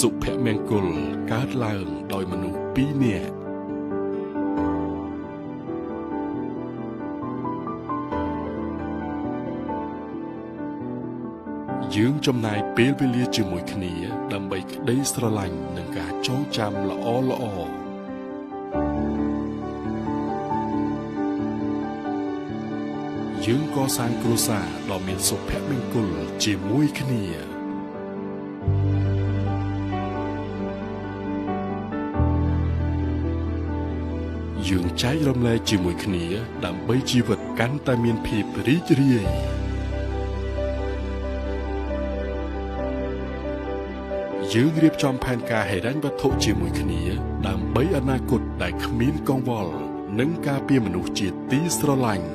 សុភមង្គលកើតឡើងដោយមនុស្សពីរនាក់យើងចំណាយពេលវេលាជាមួយគ្នាដើម្បីក្តីស្រឡាញ់និងការចងចាំល្អយើងកសាងគ្រួសារដ៏មានសុភមង្គលជាមួយគ្នាយើងចែករំលែកជាមួយគ្នាដើម្បីជីវិតកាន់តែមានភាពរីករាយយើងរៀបចំផែនការហិរញ្ញវត្ថុជាមួយគ្នាដើម្បីអនាគតដែលគ្មានកង្វល់និងការពារមនុស្សជាទីស្រឡាញ់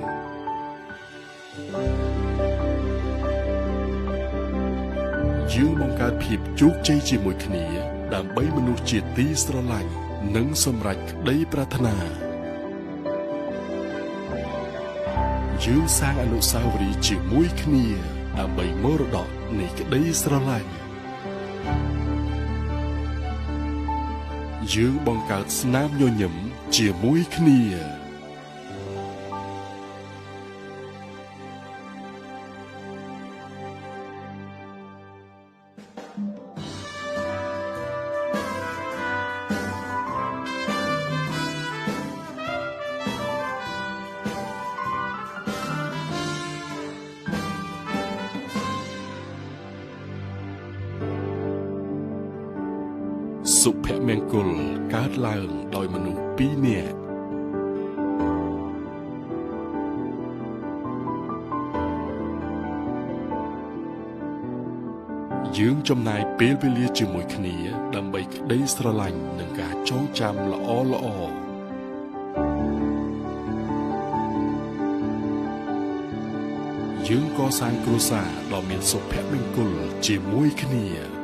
យើងបង្កើតភាពជោគជ័យជាមួយគ្នាដើម្បីមនុស្សជាទីស្រឡាញ់និងសម្រេចក្តីប្រាថ្នាយើងសាងអនុស្សាវរីយ៍ជាមួយគ្នាដើម្បីមរតកនៃក្តីស្រឡាញ់យើងបង្កើតស្នាមញញឹមជាមួយគ្នាសុភមង្គលកើតឡើងដោយមនុស្សពីរនាក់យើងចំណាយពេលវេលាជាមួយគ្នាដើម្បីក្តីស្រឡាញ់និងការចងចាំល្អយើងកសាងគ្រួសារដ៏មានសុភមង្គលជាមួយគ្នា